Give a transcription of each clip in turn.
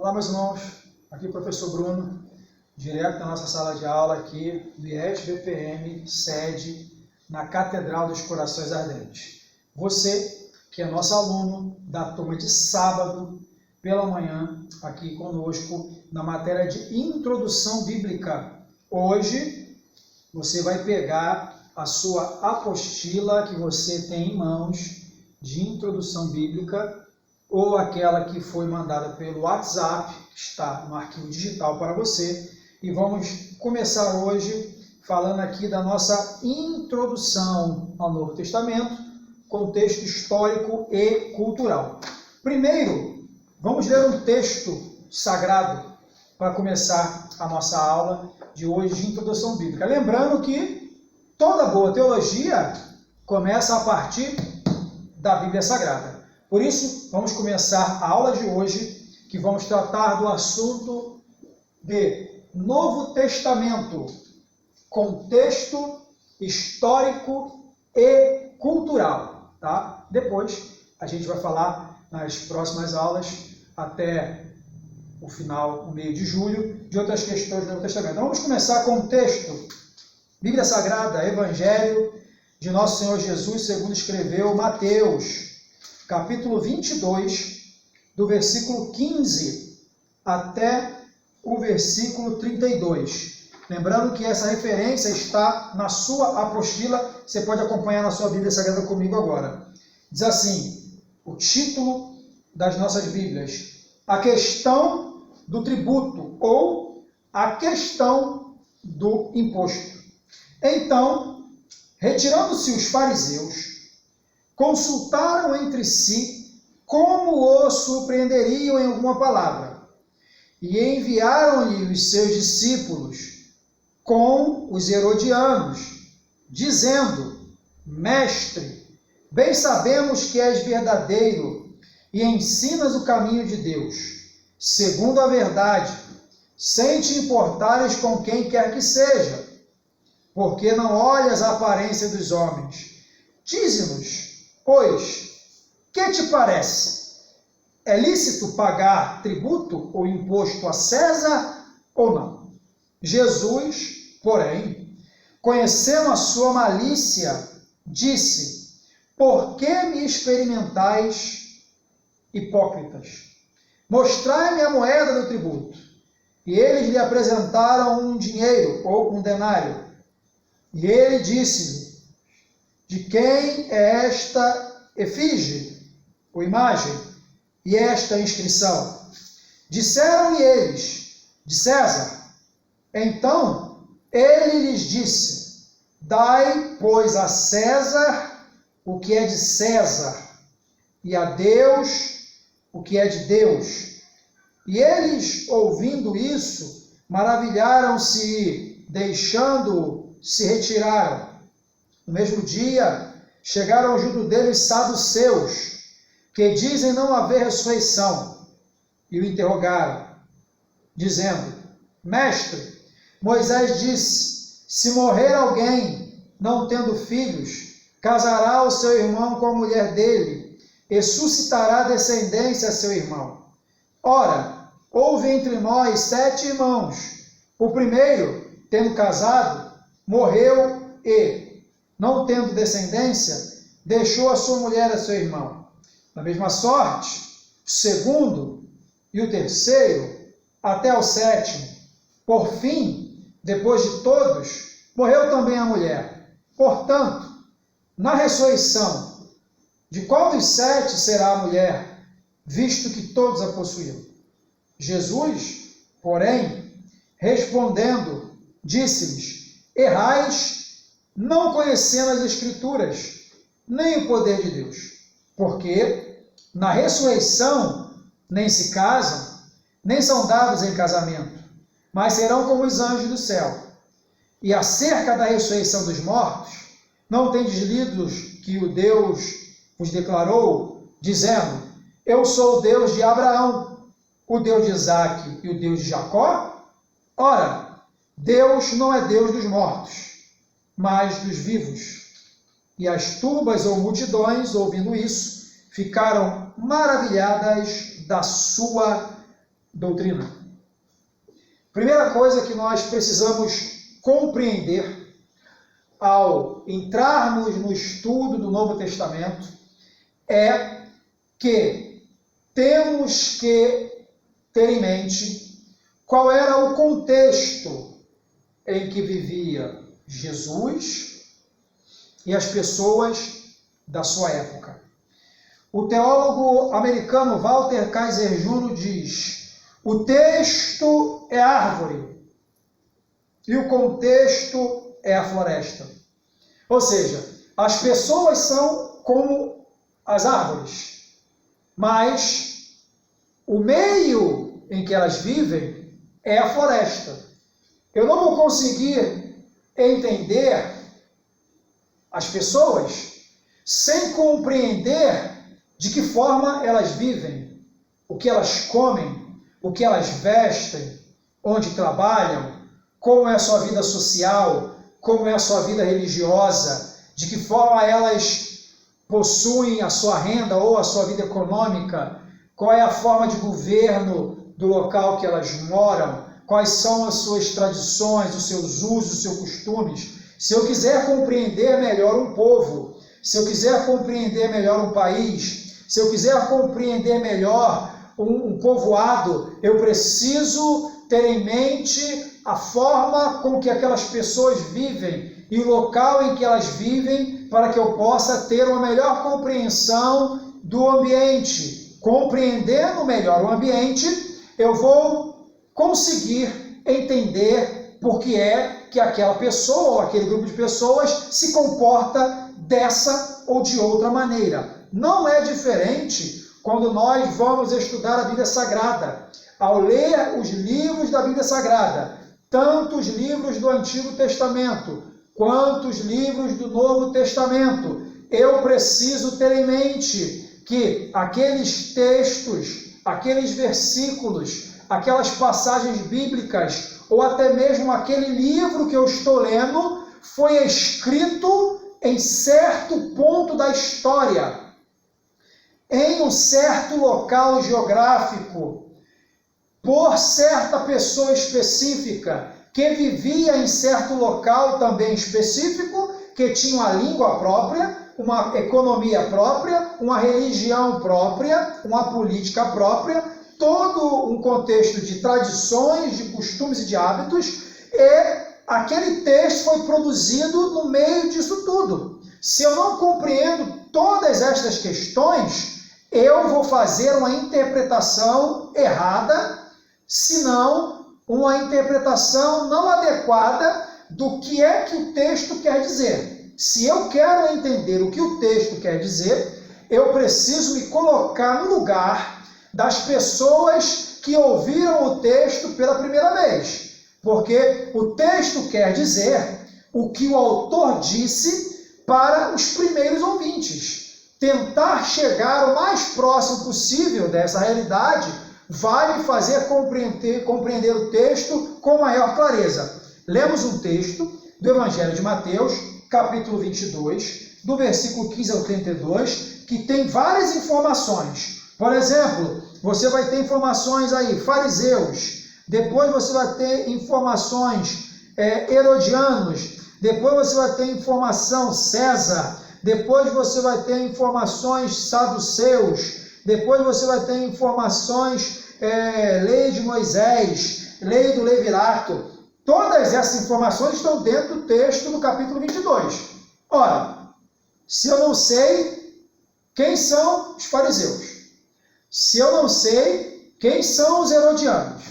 Olá, meus irmãos, aqui o professor Bruno, direto da nossa sala de aula aqui do IES-BPM, sede na Catedral dos Corações Ardentes. Você, que é nosso aluno da turma de sábado, pela manhã, aqui conosco, na matéria de Introdução Bíblica. Hoje, você vai pegar a sua apostila que você tem em mãos de Introdução Bíblica, ou aquela que foi mandada pelo WhatsApp, que está no arquivo digital para você, e vamos começar hoje falando aqui da nossa introdução ao Novo Testamento, contexto histórico e cultural. Primeiro, vamos ler um texto sagrado para começar a nossa aula de hoje de Introdução Bíblica. Lembrando que toda boa teologia começa a partir da Bíblia Sagrada. Por isso, vamos começar a aula de hoje, que vamos tratar do assunto de Novo Testamento, contexto histórico e cultural. Tá? Depois, a gente vai falar nas próximas aulas, até o final, o meio de julho, de outras questões do Novo Testamento. Então, vamos começar com o texto, Bíblia Sagrada, Evangelho de Nosso Senhor Jesus, segundo escreveu Mateus, capítulo 22, do versículo 15 até o versículo 32. Lembrando que essa referência está na sua apostila, você pode acompanhar na sua Bíblia Sagrada comigo agora. Diz assim, o título das nossas Bíblias: a questão do tributo, ou a questão do imposto. Então, retirando-se os fariseus, consultaram entre si como o surpreenderiam em alguma palavra, e enviaram-lhe os seus discípulos com os herodianos, dizendo: Mestre, bem sabemos que és verdadeiro e ensinas o caminho de Deus, segundo a verdade, sem te importares com quem quer que seja, porque não olhas a aparência dos homens. Dize-nos, pois, que te parece? É lícito pagar tributo ou imposto a César ou não? Jesus, porém, conhecendo a sua malícia, disse: Por que me experimentais, hipócritas? Mostrai-me a moeda do tributo. E eles lhe apresentaram um dinheiro ou um denário. E ele disse-lhe: De quem é esta efígie, ou imagem, e esta inscrição? Disseram-lhe eles: De César. Então ele lhes disse: Dai, pois, a César o que é de César, e a Deus o que é de Deus. E eles, ouvindo isso, maravilharam-se e, deixando-o, se retiraram. No mesmo dia, chegaram junto dele os saduceus, que dizem não haver ressurreição, e o interrogaram, dizendo: Mestre, Moisés disse: se morrer alguém, não tendo filhos, casará o seu irmão com a mulher dele, e suscitará descendência a seu irmão. Ora, houve entre nós 7 irmãos. O primeiro, tendo casado, morreu e, não tendo descendência, deixou a sua mulher a seu irmão. Da mesma sorte, o segundo e o terceiro, até o 7º. Por fim, depois de todos, morreu também a mulher. Portanto, na ressurreição, de qual dos 7 será a mulher, visto que todos a possuíram? Jesus, porém, respondendo, disse-lhes: Errais, não conhecendo as Escrituras, nem o poder de Deus. Porque na ressurreição nem se casam, nem são dados em casamento, mas serão como os anjos do céu. E acerca da ressurreição dos mortos, não tendes lido que o Deus vos declarou, dizendo: Eu sou o Deus de Abraão, o Deus de Isaque e o Deus de Jacó? Ora, Deus não é Deus dos mortos, mas dos vivos. E as turbas ou multidões, ouvindo isso, ficaram maravilhadas da sua doutrina. Primeira coisa que nós precisamos compreender ao entrarmos no estudo do Novo Testamento é que temos que ter em mente qual era o contexto em que vivia Jesus e as pessoas da sua época. O teólogo americano Walter Kaiser Jr. diz: o texto é árvore e o contexto é a floresta. Ou seja, as pessoas são como as árvores, mas o meio em que elas vivem é a floresta. Eu não vou conseguir entender as pessoas sem compreender de que forma elas vivem, o que elas comem, o que elas vestem, onde trabalham, como é a sua vida social, como é a sua vida religiosa, de que forma elas possuem a sua renda ou a sua vida econômica, qual é a forma de governo do local que elas moram, quais são as suas tradições, os seus usos, os seus costumes. Se eu quiser compreender melhor um povo, se eu quiser compreender melhor um país, se eu quiser compreender melhor um povoado, eu preciso ter em mente a forma com que aquelas pessoas vivem e o local em que elas vivem, para que eu possa ter uma melhor compreensão do ambiente. Compreendendo melhor o ambiente, eu vou conseguir entender por que é que aquela pessoa ou aquele grupo de pessoas se comporta dessa ou de outra maneira. Não é diferente quando nós vamos estudar a Bíblia Sagrada. Ao ler os livros da Bíblia Sagrada, tanto os livros do Antigo Testamento quanto os livros do Novo Testamento, eu preciso ter em mente que aqueles textos, aqueles versículos, aquelas passagens bíblicas, ou até mesmo aquele livro que eu estou lendo, foi escrito em certo ponto da história, em um certo local geográfico, por certa pessoa específica, que vivia em certo local também específico, que tinha uma língua própria, uma economia própria, uma religião própria, uma política própria, todo um contexto de tradições, de costumes e de hábitos, e aquele texto foi produzido no meio disso tudo. Se eu não compreendo todas estas questões, eu vou fazer uma interpretação errada, se não uma interpretação não adequada do que é que o texto quer dizer. Se eu quero entender o que o texto quer dizer, eu preciso me colocar no lugar das pessoas que ouviram o texto pela primeira vez. Porque o texto quer dizer o que o autor disse para os primeiros ouvintes. Tentar chegar o mais próximo possível dessa realidade vai me fazer compreender o texto com maior clareza. Lemos um texto do Evangelho de Mateus, capítulo 22, do versículo 15 ao 32, que tem várias informações. Por exemplo, você vai ter informações aí, fariseus, depois você vai ter informações herodianos, depois você vai ter informação César, depois você vai ter informações saduceus, depois você vai ter informações lei de Moisés, lei do Levirato. Todas essas informações estão dentro do texto do capítulo 22. Ora, se eu não sei quem são os fariseus, se eu não sei quem são os herodianos,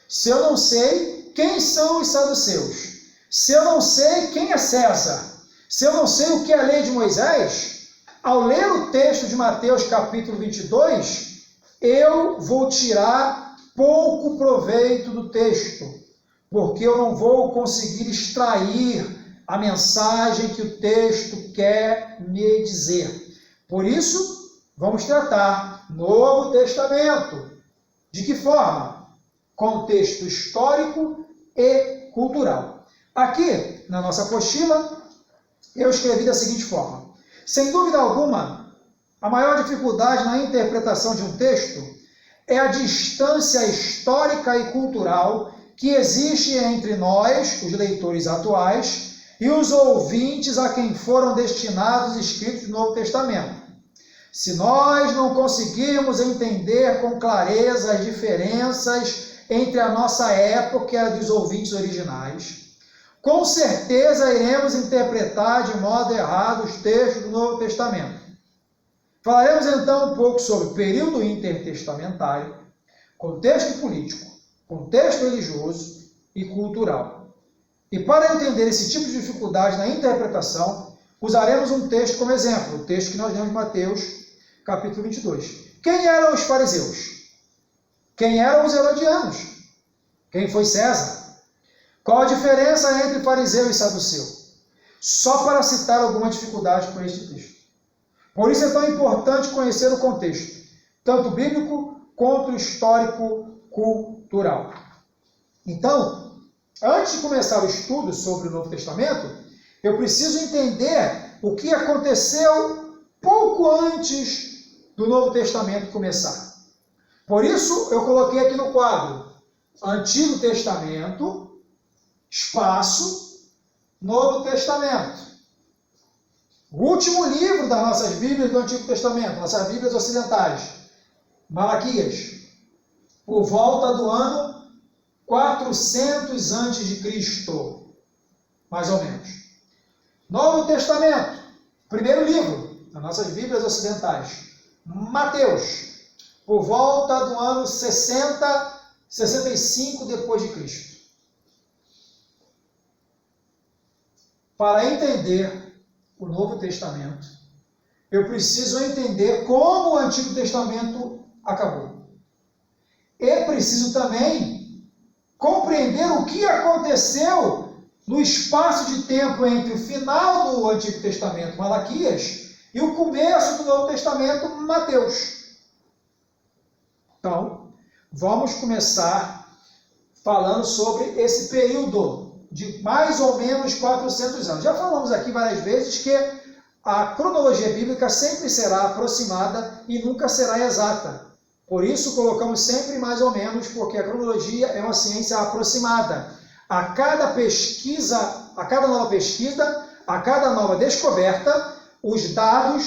se eu não sei quem são os saduceus, se eu não sei quem é César, se eu não sei o que é a lei de Moisés, ao ler o texto de Mateus capítulo 22, eu vou tirar pouco proveito do texto, porque eu não vou conseguir extrair a mensagem que o texto quer me dizer. Por isso, vamos tratar Novo Testamento. De que forma? Contexto histórico e cultural. Aqui, na nossa apostila, eu escrevi da seguinte forma. Sem dúvida alguma, a maior dificuldade na interpretação de um texto é a distância histórica e cultural que existe entre nós, os leitores atuais, e os ouvintes a quem foram destinados os escritos do Novo Testamento. Se nós não conseguirmos entender com clareza as diferenças entre a nossa época e a dos ouvintes originais, com certeza iremos interpretar de modo errado os textos do Novo Testamento. Falaremos então um pouco sobre o período intertestamentário, contexto político, contexto religioso e cultural. E para entender esse tipo de dificuldade na interpretação, usaremos um texto como exemplo, o texto que nós lemos em Mateus, capítulo 22. Quem eram os fariseus? Quem eram os herodianos? Quem foi César? Qual a diferença entre fariseu e saduceu? Só para citar alguma dificuldade com este texto. Por isso é tão importante conhecer o contexto, tanto bíblico quanto histórico-cultural. Então, antes de começar o estudo sobre o Novo Testamento, eu preciso entender o que aconteceu pouco antes do Novo Testamento começar. Por isso, eu coloquei aqui no quadro Antigo Testamento, espaço, Novo Testamento. O último livro das nossas Bíblias do Antigo Testamento, nossas Bíblias ocidentais, Malaquias, por volta do ano 400 a.C., mais ou menos. Novo Testamento, primeiro livro das nossas Bíblias ocidentais, Mateus, por volta do ano 65 depois de Cristo. Para entender o Novo Testamento, eu preciso entender como o Antigo Testamento acabou. E preciso também compreender o que aconteceu no espaço de tempo entre o final do Antigo Testamento, Malaquias, e o começo do Novo Testamento, Mateus. Então, vamos começar falando sobre esse período de mais ou menos 400 anos. Já falamos aqui várias vezes que a cronologia bíblica sempre será aproximada e nunca será exata. Por isso, colocamos sempre mais ou menos, porque a cronologia é uma ciência aproximada. A cada pesquisa, a cada nova pesquisa, a cada nova descoberta, os dados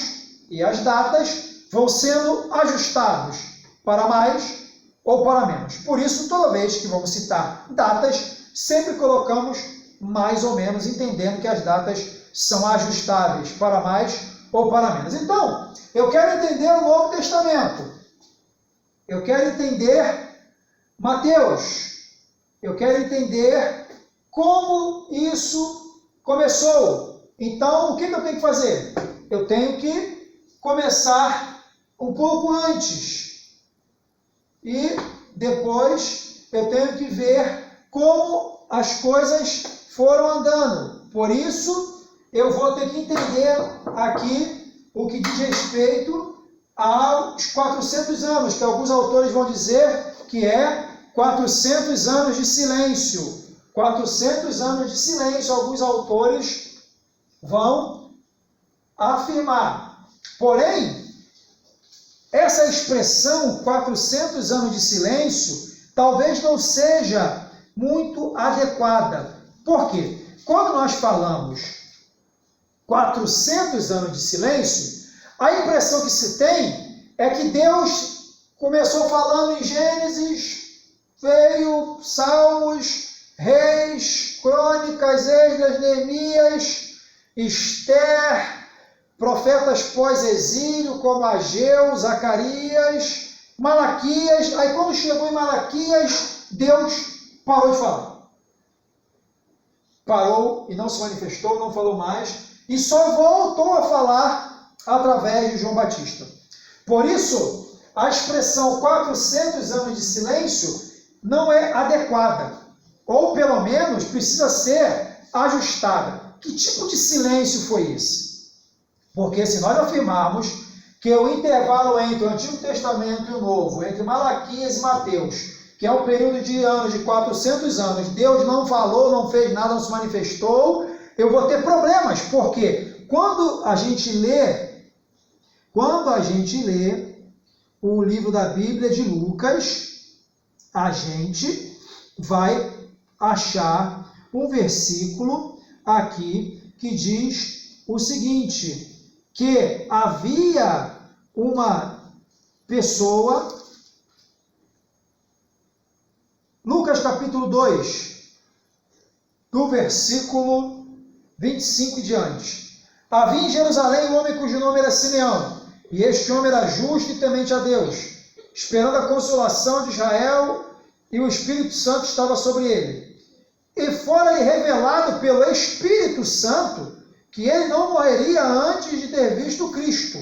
e as datas vão sendo ajustados para mais ou para menos. Por isso, toda vez que vamos citar datas, sempre colocamos mais ou menos, entendendo que as datas são ajustáveis para mais ou para menos. Então, eu quero entender o Novo Testamento. Eu quero entender Mateus. Eu quero entender como isso começou. Então, o que eu tenho que fazer? Eu tenho que começar um pouco antes. E depois eu tenho que ver como as coisas foram andando. Por isso, eu vou ter que entender aqui o que diz respeito aos 400 anos, que alguns autores vão dizer que é 400 anos de silêncio. 400 anos de silêncio, alguns autores vão afirmar. Porém, essa expressão 400 anos de silêncio talvez não seja muito adequada. Por quê? Quando nós falamos 400 anos de silêncio, a impressão que se tem é que Deus começou falando em Gênesis, veio Salmos, Reis, Crônicas, Esdras, Neemias, Esther, profetas pós-exílio como Ageu, Zacarias, Malaquias. Aí quando chegou em Malaquias, Deus parou de falar. Parou e não se manifestou, não falou mais, e só voltou a falar através de João Batista. Por isso, a expressão 400 anos de silêncio não é adequada, ou pelo menos precisa ser ajustada. Que tipo de silêncio foi esse? Porque se nós afirmarmos que o intervalo entre o Antigo Testamento e o Novo, entre Malaquias e Mateus, que é um período de anos, de 400 anos, Deus não falou, não fez nada, não se manifestou, eu vou ter problemas, porque quando a gente lê o livro da Bíblia de Lucas, a gente vai achar um versículo aqui que diz o seguinte, que havia uma pessoa, Lucas capítulo 2, do versículo 25 e diante. Havia em Jerusalém um homem cujo nome era Simeão, e este homem era justo e temente a Deus, esperando a consolação de Israel, e o Espírito Santo estava sobre ele. E fora-lhe revelado pelo Espírito Santo que ele não morreria antes de ter visto Cristo.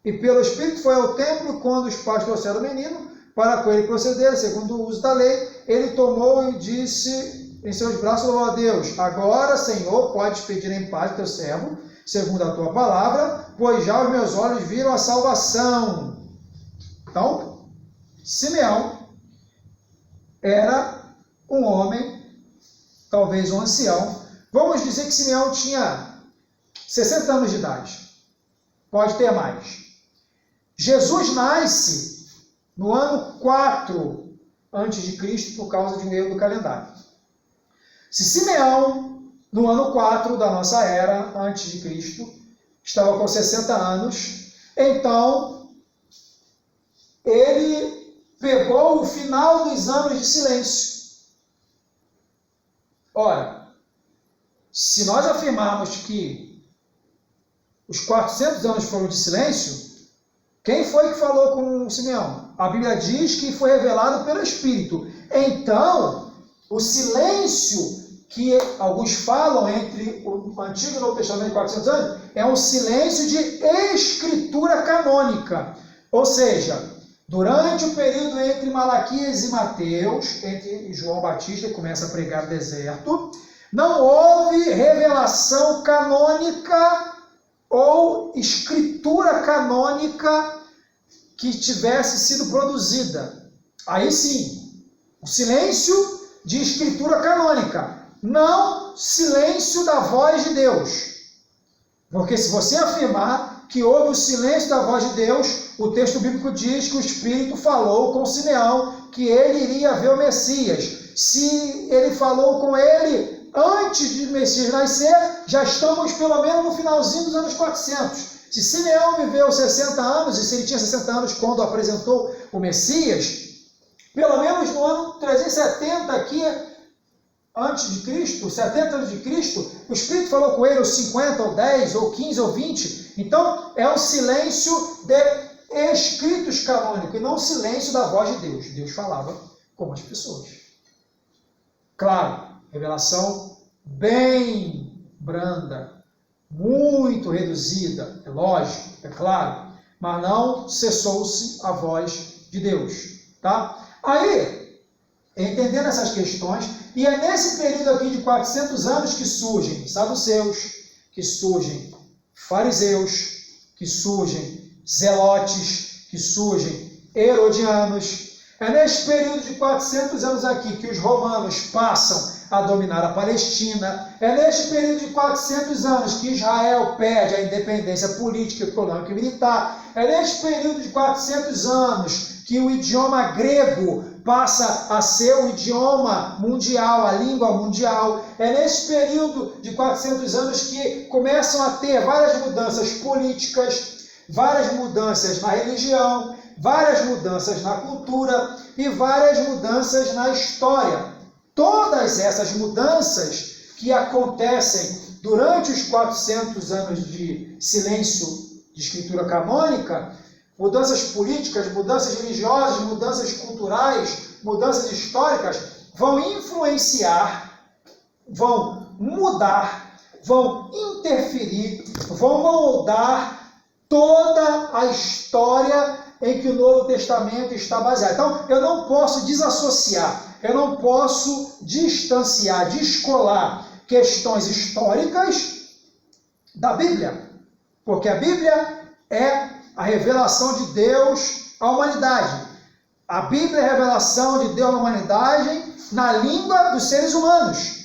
E pelo Espírito foi ao templo, quando os pais trouxeram o menino, para com ele proceder, segundo o uso da lei, ele tomou e disse em seus braços, louvou a Deus, agora, Senhor, podes pedir em paz teu servo, segundo a tua palavra, pois já os meus olhos viram a salvação. Então, Simeão era um homem, talvez um ancião. Vamos dizer que Simeão tinha 60 anos de idade. Pode ter mais. Jesus nasce no ano 4 a.C., por causa de um erro do calendário. Se Simeão, no ano 4 da nossa era, antes de Cristo, estava com 60 anos, então ele pegou o final dos anos de silêncio. Ora, se nós afirmarmos que os 400 anos foram de silêncio, quem foi que falou com Simeão? A Bíblia diz que foi revelado pelo Espírito. Então, o silêncio que alguns falam entre o Antigo e o Novo Testamento de 400 anos é um silêncio de escritura canônica. Ou seja, durante o período entre Malaquias e Mateus, entre João Batista, que começa a pregar no deserto, não houve revelação canônica ou escritura canônica que tivesse sido produzida. Aí sim, o silêncio de escritura canônica, não silêncio da voz de Deus. Porque se você afirmar que houve o silêncio da voz de Deus, o texto bíblico diz que o Espírito falou com Simeão que ele iria ver o Messias. Se ele falou com ele antes de o Messias nascer, já estamos pelo menos no finalzinho dos anos 400. Se Simeão viveu 60 anos, e se ele tinha 60 anos quando apresentou o Messias, pelo menos no ano 370 aqui, antes de Cristo, 70 anos de Cristo, o Espírito falou com ele aos 50, ou 10, ou 15, ou 20. Então, é um silêncio de escritos canônicos, e não o silêncio da voz de Deus. Deus falava com as pessoas. Claro, revelação bem branda, muito reduzida, é lógico, é claro, mas não cessou-se a voz de Deus, tá? Aí, entendendo essas questões, e é nesse período aqui de 400 anos que surgem saduceus, que surgem fariseus, que surgem zelotes, que surgem herodianos. É nesse período de 400 anos aqui que os romanos passam a dominar a Palestina. É neste período de 400 anos que Israel perde a independência política, econômica e militar. É neste período de 400 anos que o idioma grego passa a ser o idioma mundial, a língua mundial. É neste período de 400 anos que começam a ter várias mudanças políticas, várias mudanças na religião, várias mudanças na cultura e várias mudanças na história. Todas essas mudanças que acontecem durante os 400 anos de silêncio de escritura canônica, mudanças políticas, mudanças religiosas, mudanças culturais, mudanças históricas, vão influenciar, vão mudar, vão interferir, vão moldar toda a história em que o Novo Testamento está baseado. Então, eu não posso desassociar, eu não posso distanciar, descolar questões históricas da Bíblia, porque a Bíblia é a revelação de Deus à humanidade. A Bíblia é a revelação de Deus à humanidade na língua dos seres humanos.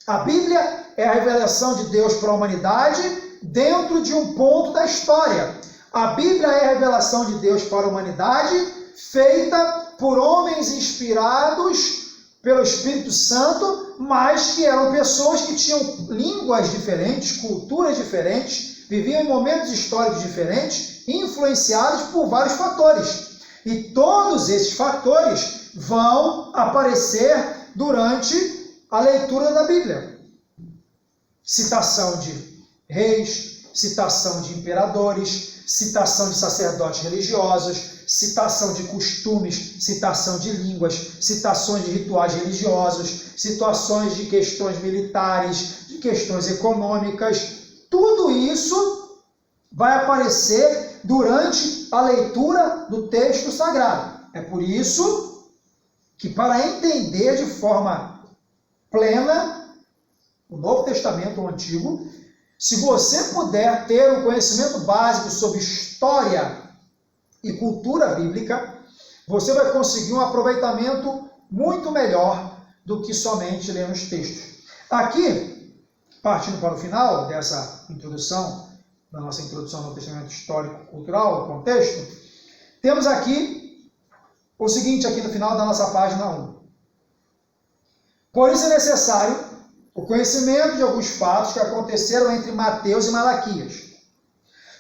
A Bíblia é a revelação de Deus para a humanidade dentro de um ponto da história. A Bíblia é a revelação de Deus para a humanidade, feita por homens inspirados pelo Espírito Santo, mas que eram pessoas que tinham línguas diferentes, culturas diferentes, viviam em momentos históricos diferentes, influenciados por vários fatores. E todos esses fatores vão aparecer durante a leitura da Bíblia. Citação de reis, citação de imperadores, citação de sacerdotes religiosos, citação de costumes, citação de línguas, citações de rituais religiosos, situações de questões militares, de questões econômicas. Tudo isso vai aparecer durante a leitura do texto sagrado. É por isso que, para entender de forma plena o Novo Testamento, o Antigo, se você puder ter um conhecimento básico sobre história e cultura bíblica, você vai conseguir um aproveitamento muito melhor do que somente ler os textos. Aqui, partindo para o final dessa introdução, da nossa introdução ao Novo Testamento histórico-cultural, o contexto, temos aqui o seguinte, aqui no final da nossa página 1. Por isso é necessário o conhecimento de alguns fatos que aconteceram entre Mateus e Malaquias.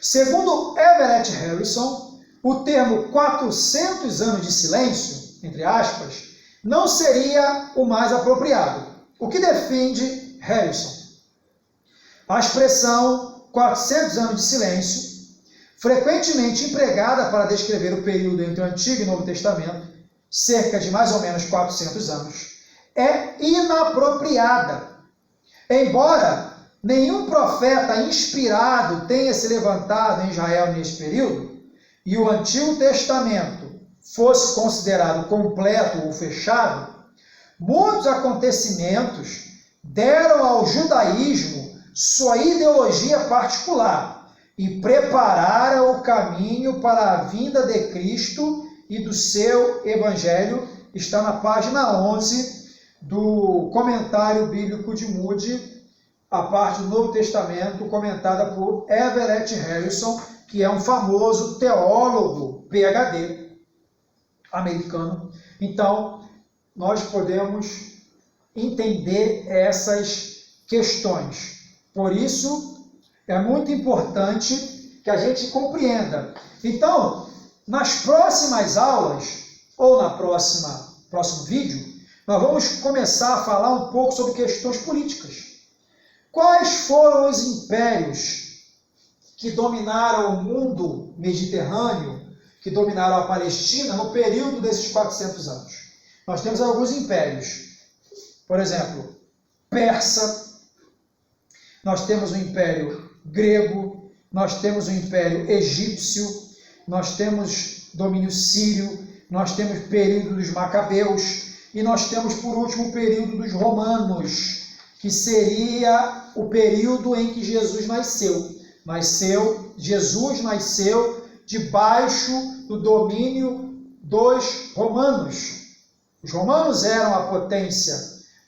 Segundo Everett Harrison, o termo 400 anos de silêncio, entre aspas, não seria o mais apropriado. O que defende Harrison? A expressão 400 anos de silêncio, frequentemente empregada para descrever o período entre o Antigo e o Novo Testamento, cerca de mais ou menos 400 anos, é inapropriada. Embora nenhum profeta inspirado tenha se levantado em Israel neste período, e o Antigo Testamento fosse considerado completo ou fechado, muitos acontecimentos deram ao judaísmo sua ideologia particular e prepararam o caminho para a vinda de Cristo e do seu evangelho. Está na página 11 do comentário bíblico de Moody, a parte do Novo Testamento, comentada por Everett Harrison, que é um famoso teólogo PhD americano. Então, nós podemos entender essas questões. Por isso, é muito importante que a gente compreenda. Então, nas próximas aulas, ou na próximo vídeo, nós vamos começar a falar um pouco sobre questões políticas. Quais foram os impérios que dominaram o mundo mediterrâneo, que dominaram a Palestina no período desses 400 anos? Nós temos alguns impérios. Por exemplo, Persa, nós temos o Império Grego, nós temos o Império Egípcio, nós temos domínio sírio, nós temos o período dos Macabeus, e nós temos, por último, o período dos romanos, que seria o período em que Jesus nasceu. Jesus nasceu debaixo do domínio dos romanos. Os romanos eram a potência.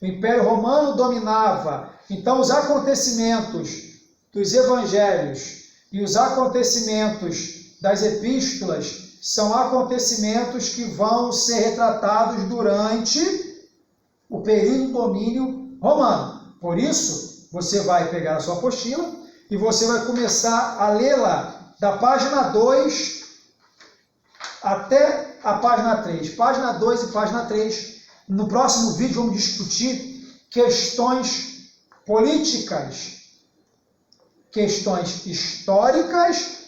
O Império Romano dominava. Então, os acontecimentos dos evangelhos e os acontecimentos das epístolas são acontecimentos que vão ser retratados durante o período do domínio romano. Por isso, você vai pegar a sua apostila e você vai começar a lê-la da página 2 até a página 3. Página 2 e página 3. No próximo vídeo vamos discutir questões políticas, questões históricas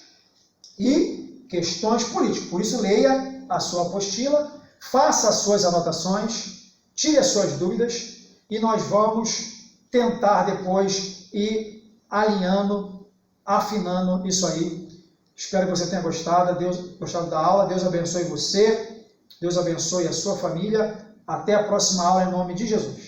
e questões políticas. Por isso, leia a sua apostila, faça as suas anotações, tire as suas dúvidas e nós vamos tentar depois ir alinhando, afinando isso aí. Espero que você tenha gostado da aula. Deus abençoe você, Deus abençoe a sua família. Até a próxima aula em nome de Jesus.